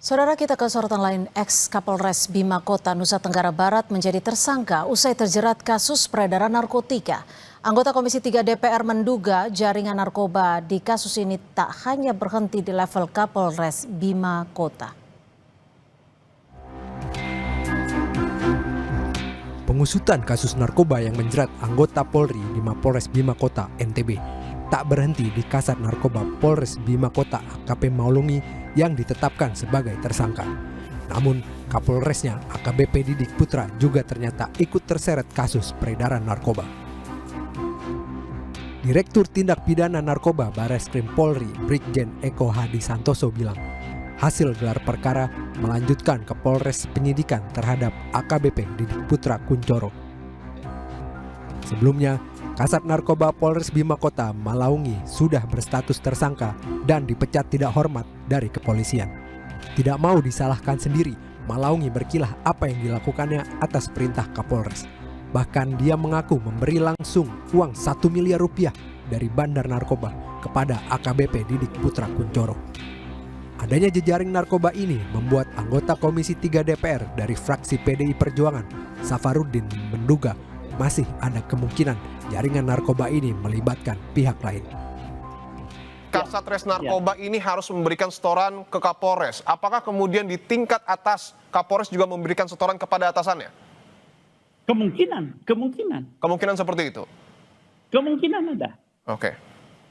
Saudara, kita ke sorotan lain. Ex-Kapolres Bima Kota, Nusa Tenggara Barat menjadi tersangka usai terjerat kasus peredaran narkotika. Anggota Komisi 3 DPR menduga jaringan narkoba di kasus ini tak hanya berhenti di level Kapolres Bima Kota. Pengusutan kasus narkoba yang menjerat anggota Polri di Mapolres Bima Kota, NTB, tak berhenti di Kasat Narkoba Polres Bima Kota AKP Maulungi yang ditetapkan sebagai tersangka. Namun, Kapolresnya AKBP Didik Putra juga ternyata ikut terseret kasus peredaran narkoba. Direktur Tindak Pidana Narkoba Bareskrim Polri, Brigjen Eko Hadi Santoso bilang, hasil gelar perkara melanjutkan ke Polres penyidikan terhadap AKBP Didik Putra Kuncoro. Sebelumnya, Kasat Narkoba Polres Bima Kota Malaungi sudah berstatus tersangka dan dipecat tidak hormat dari kepolisian. Tidak mau disalahkan sendiri, Malaungi berkilah apa yang dilakukannya atas perintah Kapolres. Bahkan dia mengaku memberi langsung uang 1 miliar rupiah dari bandar narkoba kepada AKBP Didik Putra Kuncoro. Adanya jejaring narkoba ini membuat anggota Komisi 3 DPR dari fraksi PDI Perjuangan, Safarudin, menduga masih ada kemungkinan jaringan narkoba ini melibatkan pihak lain. Kasat Narkoba ini harus memberikan setoran ke Kapolres. Apakah kemudian di tingkat atas Kapolres juga memberikan setoran kepada atasannya? Kemungkinan Seperti itu? Kemungkinan ada. Oke.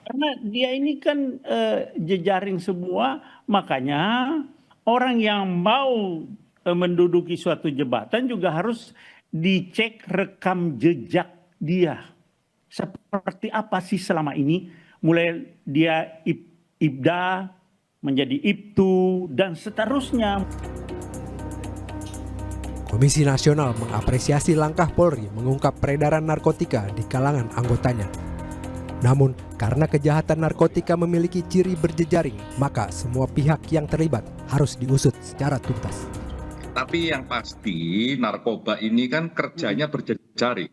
Karena dia ini kan jejaring semua, makanya orang yang mau menduduki suatu jabatan juga harus dicek rekam jejak dia. Seperti apa sih selama ini, mulai dia IPDA, menjadi IPTU, dan seterusnya. Komisi Nasional mengapresiasi langkah Polri mengungkap peredaran narkotika di kalangan anggotanya. Namun, karena kejahatan narkotika memiliki ciri berjejaring, maka semua pihak yang terlibat harus diusut secara tuntas. Tapi yang pasti narkoba ini kan kerjanya berjejaring.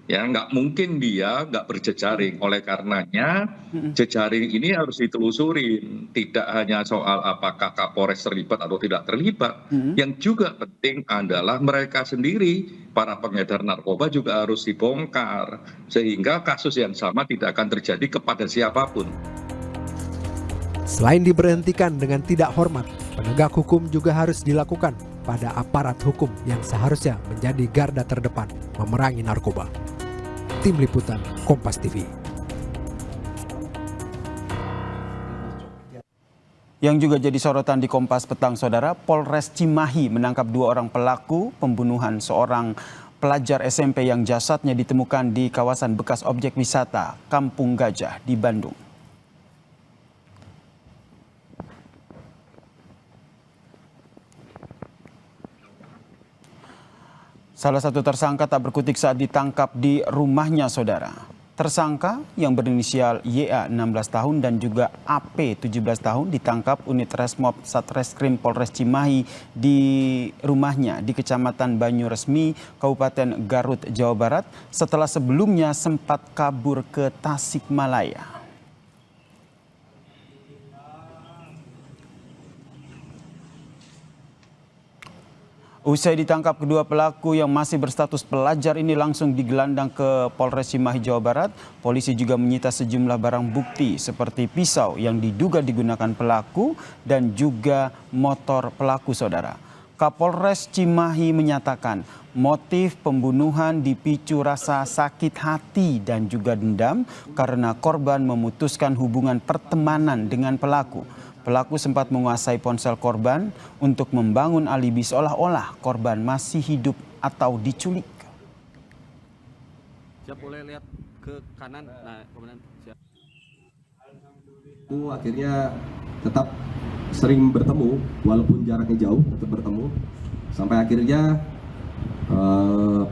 Ya, nggak mungkin dia nggak berjejaring. Oleh karenanya jejaring ini harus ditelusurin. Tidak hanya soal apakah Kapolres terlibat atau tidak terlibat. Yang juga penting adalah mereka sendiri, para pengedar narkoba juga harus dibongkar. Sehingga kasus yang sama tidak akan terjadi kepada siapapun. Selain diberhentikan dengan tidak hormat, penegak hukum juga harus dilakukan pada aparat hukum yang seharusnya menjadi garda terdepan memerangi narkoba. Tim Liputan Kompas TV. Yang juga jadi sorotan di Kompas Petang, Saudara, Polres Cimahi menangkap 2 orang pelaku pembunuhan seorang pelajar SMP yang jasadnya ditemukan di kawasan bekas objek wisata Kampung Gajah di Bandung. Salah satu tersangka tak berkutik saat ditangkap di rumahnya, Saudara. Tersangka yang berinisial YA 16 tahun dan juga AP 17 tahun ditangkap unit Resmob Satreskrim Polres Cimahi di rumahnya di Kecamatan Banyuresmi, Kabupaten Garut, Jawa Barat setelah sebelumnya sempat kabur ke Tasikmalaya. Usai ditangkap, kedua pelaku yang masih berstatus pelajar ini langsung digelandang ke Polres Cimahi, Jawa Barat. Polisi juga menyita sejumlah barang bukti seperti pisau yang diduga digunakan pelaku dan juga motor pelaku, Saudara. Kapolres Cimahi menyatakan motif pembunuhan dipicu rasa sakit hati dan juga dendam karena korban memutuskan hubungan pertemanan dengan pelaku. Pelaku sempat menguasai ponsel korban untuk membangun alibi seolah-olah korban masih hidup atau diculik. Siap, boleh lihat ke kanan. Nah, komandan siap. Itu akhirnya tetap sering bertemu walaupun jaraknya jauh, tetap bertemu sampai akhirnya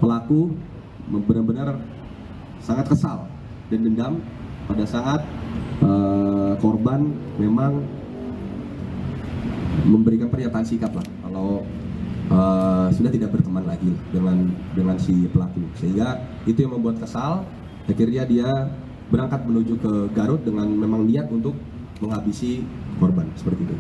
pelaku benar-benar sangat kesal dan dendam pada saat korban memang memberikan pernyataan sikap lah kalau sudah tidak berteman lagi dengan si pelaku, sehingga itu yang membuat kesal. Akhirnya dia berangkat menuju ke Garut dengan memang niat untuk menghabisi korban seperti itu.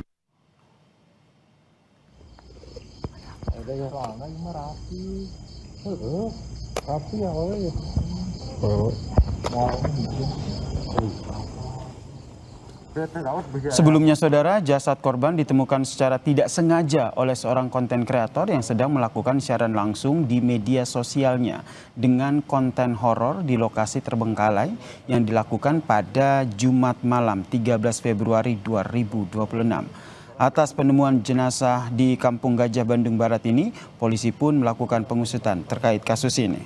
Sebelumnya saudara, jasad korban ditemukan secara tidak sengaja oleh seorang konten kreator yang sedang melakukan siaran langsung di media sosialnya dengan konten horor di lokasi terbengkalai yang dilakukan pada Jumat malam 13 Februari 2026. Atas penemuan jenazah di Kampung Gajah, Bandung Barat ini, polisi pun melakukan pengusutan terkait kasus ini.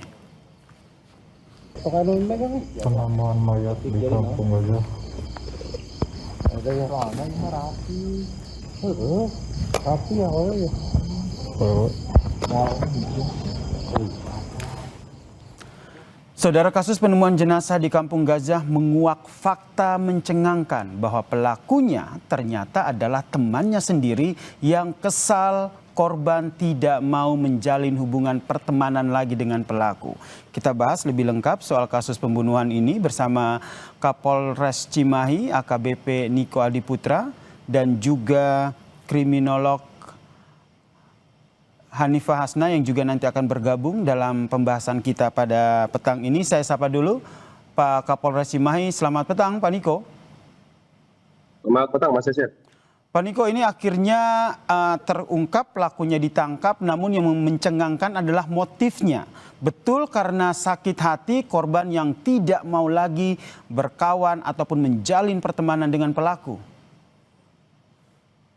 Penemuan mayat di Kampung Gajah. Saudara, kasus penemuan jenazah di Kampung Gajah menguak fakta mencengangkan bahwa pelakunya ternyata adalah temannya sendiri yang kesal korban tidak mau menjalin hubungan pertemanan lagi dengan pelaku. Kita bahas lebih lengkap soal kasus pembunuhan ini bersama Kapolres Cimahi AKBP Niko Adiputra dan juga kriminolog Hanifah Hasna yang juga nanti akan bergabung dalam pembahasan kita pada petang ini. Saya sapa dulu Pak Kapolres Cimahi. Selamat petang Pak Niko. Selamat petang Mas Yasir. Pak Niko, ini akhirnya terungkap, pelakunya ditangkap, namun yang mencengangkan adalah motifnya. Betul karena sakit hati korban yang tidak mau lagi berkawan ataupun menjalin pertemanan dengan pelaku.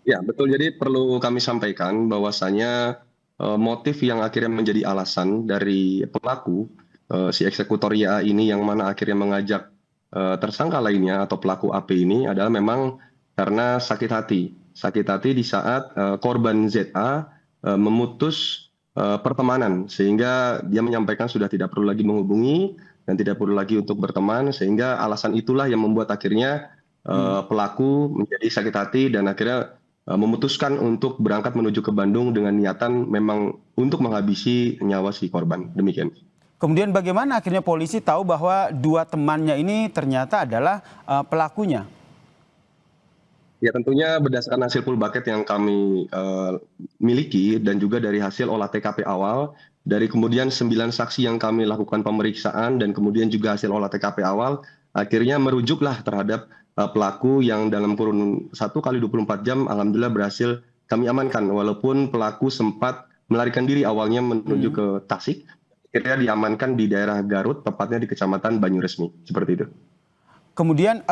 Ya betul, jadi perlu kami sampaikan bahwasanya motif yang akhirnya menjadi alasan dari pelaku, si eksekutor YA ini yang mana akhirnya mengajak tersangka lainnya atau pelaku AP ini adalah memang karena sakit hati di saat korban ZA memutus pertemanan, sehingga dia menyampaikan sudah tidak perlu lagi menghubungi dan tidak perlu lagi untuk berteman, sehingga alasan itulah yang membuat akhirnya pelaku menjadi sakit hati dan akhirnya memutuskan untuk berangkat menuju ke Bandung dengan niatan memang untuk menghabisi nyawa si korban. Demikian. Kemudian bagaimana akhirnya polisi tahu bahwa dua temannya ini ternyata adalah pelakunya? Ya tentunya berdasarkan hasil full bucket yang kami miliki dan juga dari hasil olah TKP awal, dari kemudian 9 saksi yang kami lakukan pemeriksaan dan kemudian juga hasil olah TKP awal, akhirnya merujuklah terhadap pelaku yang dalam kurun 1 kali 24 jam alhamdulillah berhasil kami amankan, walaupun pelaku sempat melarikan diri awalnya menuju ke Tasik, akhirnya diamankan di daerah Garut, tepatnya di Kecamatan Banyuresmi, seperti itu. Kemudian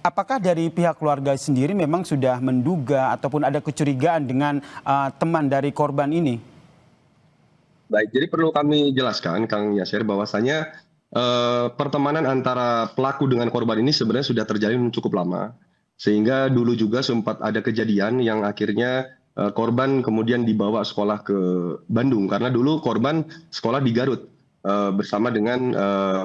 apakah dari pihak keluarga sendiri memang sudah menduga ataupun ada kecurigaan dengan teman dari korban ini? Baik, jadi perlu kami jelaskan Kang Yasir bahwasanya pertemanan antara pelaku dengan korban ini sebenarnya sudah terjalin cukup lama. Sehingga dulu juga sempat ada kejadian yang akhirnya korban kemudian dibawa sekolah ke Bandung. Karena dulu korban sekolah di Garut bersama dengan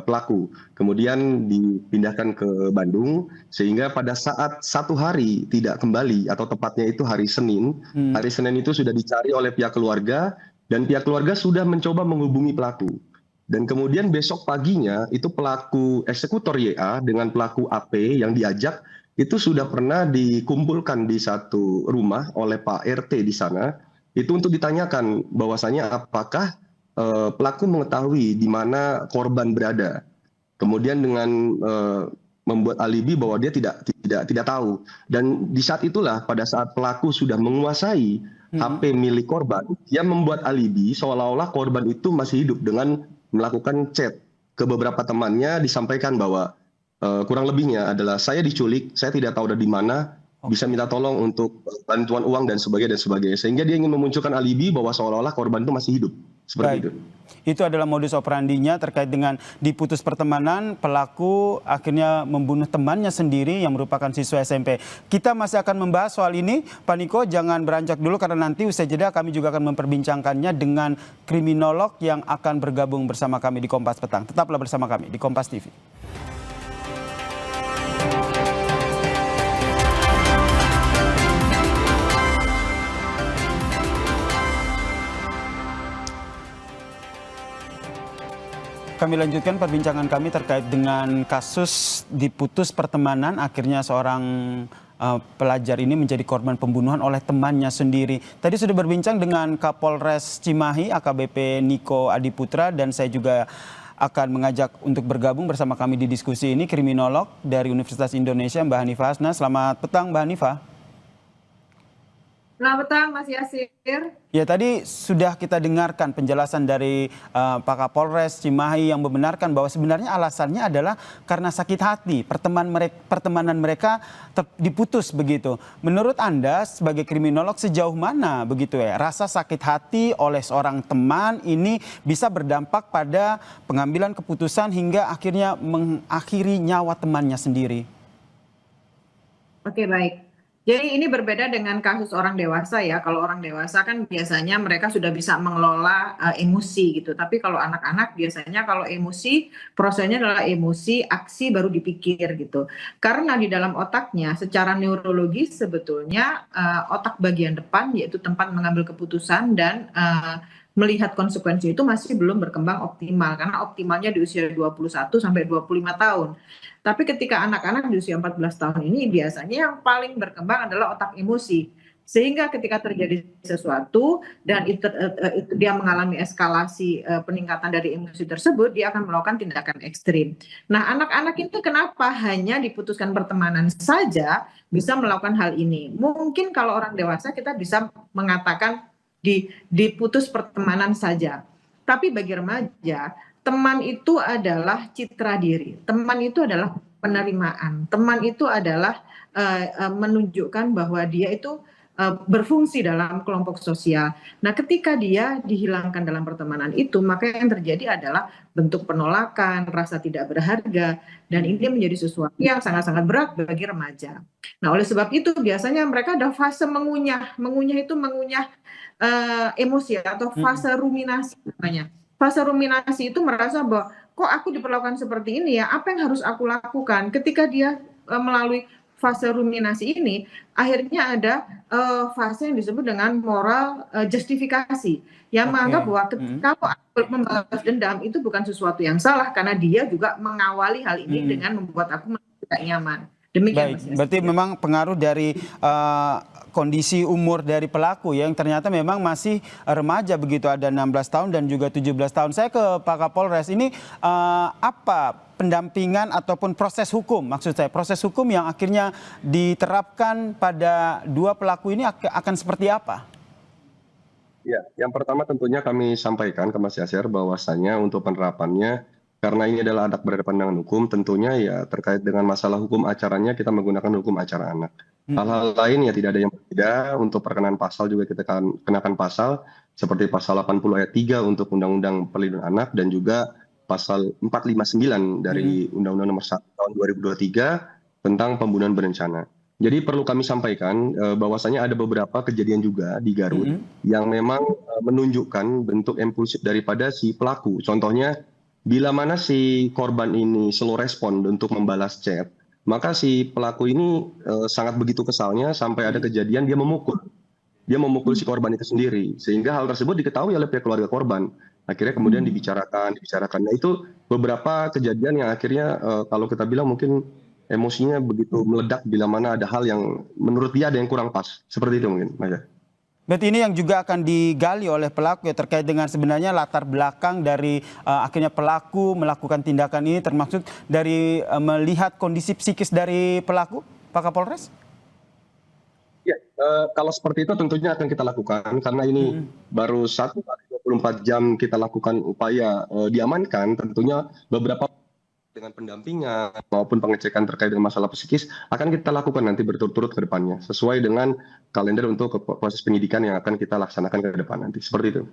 pelaku. Kemudian dipindahkan ke Bandung, sehingga pada saat 1 hari tidak kembali, atau tepatnya itu hari Senin. Hari Senin itu sudah dicari oleh pihak keluarga, dan pihak keluarga sudah mencoba menghubungi pelaku. Dan kemudian besok paginya itu pelaku eksekutor YA dengan pelaku AP yang diajak itu sudah pernah dikumpulkan di satu rumah oleh Pak RT di sana. Itu untuk ditanyakan bahwasanya apakah pelaku mengetahui di mana korban berada. Kemudian dengan membuat alibi bahwa dia tidak tahu. Dan di saat itulah pada saat pelaku sudah menguasai HP milik korban, dia membuat alibi seolah-olah korban itu masih hidup dengan melakukan chat ke beberapa temannya, disampaikan bahwa kurang lebihnya adalah saya diculik, saya tidak tahu ada di mana, bisa minta tolong untuk bantuan uang dan sebagainya. Sehingga dia ingin memunculkan alibi bahwa seolah-olah korban itu masih hidup. Seperti itu. Itu adalah modus operandinya terkait dengan diputus pertemanan, pelaku akhirnya membunuh temannya sendiri yang merupakan siswa SMP. Kita masih akan membahas soal ini. Pak Niko, jangan beranjak dulu karena nanti usai jeda kami juga akan memperbincangkannya dengan kriminolog yang akan bergabung bersama kami di Kompas Petang. Tetaplah bersama kami di Kompas TV. Kami lanjutkan perbincangan kami terkait dengan kasus diputus pertemanan. Akhirnya seorang pelajar ini menjadi korban pembunuhan oleh temannya sendiri. Tadi sudah berbincang dengan Kapolres Cimahi AKBP Niko Adiputra, dan saya juga akan mengajak untuk bergabung bersama kami di diskusi ini kriminolog dari Universitas Indonesia Mbak Hanifah Hasna. Selamat petang Mbak Hanifah. Selamat petang Mas Yasir. Ya, tadi sudah kita dengarkan penjelasan dari Pak Kapolres Cimahi yang membenarkan bahwa sebenarnya alasannya adalah karena sakit hati, pertemanan mereka diputus begitu. Menurut Anda sebagai kriminolog, sejauh mana begitu ya rasa sakit hati oleh seorang teman ini bisa berdampak pada pengambilan keputusan hingga akhirnya mengakhiri nyawa temannya sendiri? Oke, baik. Jadi ini berbeda dengan kasus orang dewasa ya. Kalau orang dewasa kan biasanya mereka sudah bisa mengelola emosi gitu. Tapi kalau anak-anak biasanya kalau emosi, prosesnya adalah emosi, aksi baru dipikir gitu. Karena di dalam otaknya secara neurologis sebetulnya otak bagian depan yaitu tempat mengambil keputusan dan melihat konsekuensi itu masih belum berkembang optimal. Karena optimalnya di usia 21 sampai 25 tahun. Tapi ketika anak-anak di usia 14 tahun ini biasanya yang paling berkembang adalah otak emosi. Sehingga ketika terjadi sesuatu dan dia mengalami eskalasi peningkatan dari emosi tersebut, dia akan melakukan tindakan ekstrim. Nah, anak-anak itu kenapa hanya diputuskan pertemanan saja bisa melakukan hal ini? Mungkin kalau orang dewasa kita bisa mengatakan diputus pertemanan saja. Tapi bagi remaja, teman itu adalah citra diri, teman itu adalah penerimaan, teman itu adalah menunjukkan bahwa dia itu berfungsi dalam kelompok sosial. Nah, ketika dia dihilangkan dalam pertemanan itu, maka yang terjadi adalah bentuk penolakan, rasa tidak berharga, dan ini menjadi sesuatu yang sangat-sangat berat bagi remaja. Nah, oleh sebab itu biasanya mereka ada fase mengunyah itu mengunyah emosi atau fase ruminasi namanya. Fase ruminasi itu merasa bahwa kok aku diperlakukan seperti ini ya, apa yang harus aku lakukan? Ketika dia melalui fase ruminasi ini, akhirnya ada fase yang disebut dengan moral justifikasi, yang menganggap bahwa kalau aku membalas dendam itu bukan sesuatu yang salah karena dia juga mengawali hal ini dengan membuat aku tidak nyaman. Demikian. Baik, berarti memang pengaruh dari kondisi umur dari pelaku yang ternyata memang masih remaja begitu, ada 16 tahun dan juga 17 tahun. Saya ke Pak Kapolres, ini apa pendampingan ataupun proses hukum, maksud saya proses hukum yang akhirnya diterapkan pada dua pelaku ini akan seperti apa? Ya, yang pertama tentunya kami sampaikan ke Mas Yasir bahwasannya untuk penerapannya, karena ini adalah anak berhadapan dengan hukum, tentunya ya terkait dengan masalah hukum acaranya kita menggunakan hukum acara anak. Hal-hal lain ya tidak ada yang berbeda. Untuk perkenaan pasal juga kita akan kenakan pasal seperti pasal 80 ayat 3 untuk Undang-Undang Perlindungan Anak dan juga pasal 459 dari Undang-Undang Nomor 1 tahun 2023 tentang pembunuhan berencana. Jadi perlu kami sampaikan bahwasanya ada beberapa kejadian juga di Garut yang memang menunjukkan bentuk impulsif daripada si pelaku. Contohnya, bila mana si korban ini slow respon untuk membalas chat, maka si pelaku ini sangat begitu kesalnya sampai ada kejadian dia memukul. Dia memukul si korban itu sendiri, sehingga hal tersebut diketahui oleh pihak keluarga korban. Akhirnya kemudian dibicarakan. Nah, itu beberapa kejadian yang akhirnya kalau kita bilang mungkin emosinya begitu meledak bila mana ada hal yang menurut dia ada yang kurang pas. Seperti itu mungkin, Mas. Berarti ini yang juga akan digali oleh pelaku ya, terkait dengan sebenarnya latar belakang dari akhirnya pelaku melakukan tindakan ini, termasuk dari melihat kondisi psikis dari pelaku, Pak Kapolres? Ya, kalau seperti itu tentunya akan kita lakukan karena ini baru 1 kali 24 jam kita lakukan upaya diamankan, tentunya beberapa dengan pendampingan maupun pengecekan terkait dengan masalah psikis akan kita lakukan nanti berturut-turut ke depannya sesuai dengan kalender untuk proses penyidikan yang akan kita laksanakan ke depan nanti. Seperti itu.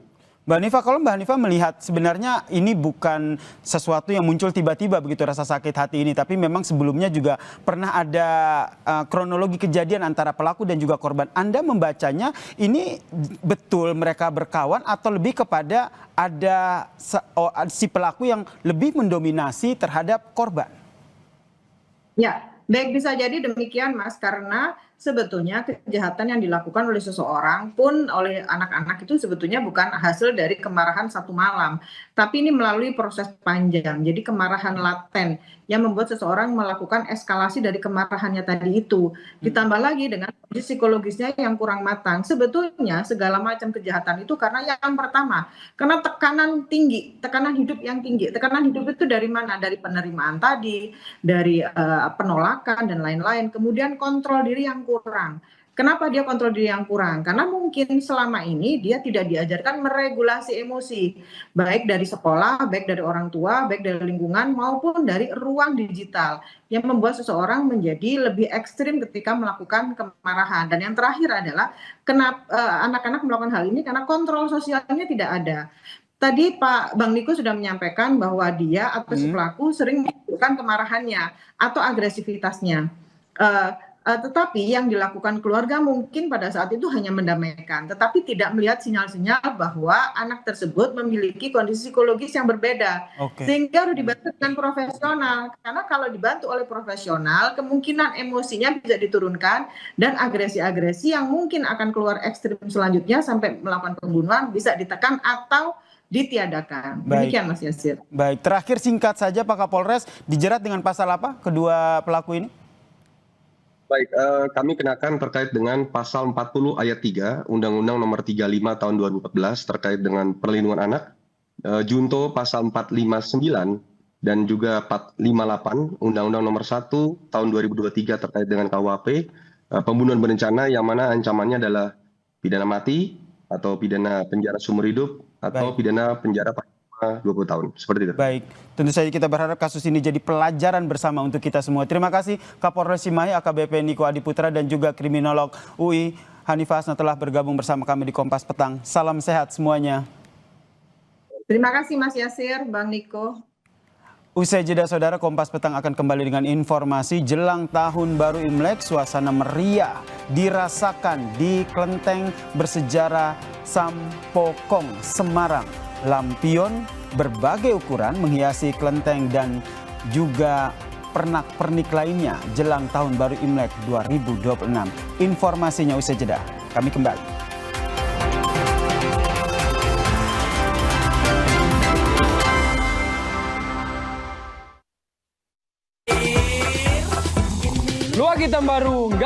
Mbak Hanifah, kalau Mbak Hanifah melihat sebenarnya ini bukan sesuatu yang muncul tiba-tiba begitu rasa sakit hati ini, tapi memang sebelumnya juga pernah ada kronologi kejadian antara pelaku dan juga korban. Anda membacanya ini betul mereka berkawan atau lebih kepada ada si pelaku yang lebih mendominasi terhadap korban? Ya, baik, bisa jadi demikian Mas, karena sebetulnya kejahatan yang dilakukan oleh seseorang pun oleh anak-anak itu sebetulnya bukan hasil dari kemarahan satu malam, tapi ini melalui proses panjang. Jadi kemarahan laten yang membuat seseorang melakukan eskalasi dari kemarahannya tadi itu. Ditambah lagi dengan kondisi psikologisnya yang kurang matang. Sebetulnya segala macam kejahatan itu karena yang pertama, karena tekanan tinggi, tekanan hidup yang tinggi. Tekanan hidup itu dari mana? Dari penerimaan tadi, dari penolakan dan lain-lain. Kemudian kontrol diri yang kurang. Kenapa dia kontrol diri yang kurang? Karena mungkin selama ini dia tidak diajarkan meregulasi emosi, baik dari sekolah, baik dari orang tua, baik dari lingkungan, maupun dari ruang digital, yang membuat seseorang menjadi lebih ekstrim ketika melakukan kemarahan. Dan yang terakhir adalah kenapa anak-anak melakukan hal ini karena kontrol sosialnya tidak ada. Tadi Pak Bang Niko sudah menyampaikan bahwa dia atau si pelaku sering menunjukkan kemarahannya atau agresivitasnya. Tetapi yang dilakukan keluarga mungkin pada saat itu hanya mendamaikan, tetapi tidak melihat sinyal-sinyal bahwa anak tersebut memiliki kondisi psikologis yang berbeda. Sehingga harus dibantu dengan profesional. Karena kalau dibantu oleh profesional, kemungkinan emosinya bisa diturunkan dan agresi-agresi yang mungkin akan keluar ekstrim selanjutnya sampai melakukan pembunuhan bisa ditekan atau ditiadakan. Demikian Mas Yasir. Baik, terakhir singkat saja Pak Kapolres, dijerat dengan pasal apa kedua pelaku ini? Baik, kami kenakan terkait dengan pasal 40 ayat 3 Undang-Undang Nomor 35 Tahun 2014 terkait dengan perlindungan anak, junto pasal 459 dan juga 458 Undang-Undang Nomor 1 Tahun 2023 terkait dengan KUHP, pembunuhan berencana yang mana ancamannya adalah pidana mati atau pidana penjara seumur hidup atau pidana penjara 20 tahun, seperti itu. Baik, tentu saja kita berharap kasus ini jadi pelajaran bersama untuk kita semua. Terima kasih Kapolres Cimahi AKBP Niko Adiputra dan juga kriminolog UI Hanifah Hasna telah bergabung bersama kami di Kompas Petang. Salam sehat semuanya. Terima kasih Mas Yasir, Bang Niko. Usai jeda saudara, Kompas Petang akan kembali dengan informasi jelang tahun baru Imlek. Suasana meriah dirasakan di kelenteng bersejarah Sampokong, Semarang. Lampion berbagai ukuran menghiasi kelenteng dan juga pernak-pernik lainnya jelang tahun baru Imlek 2026. Informasinya usai jeda. Kami kembali. Luar kita baru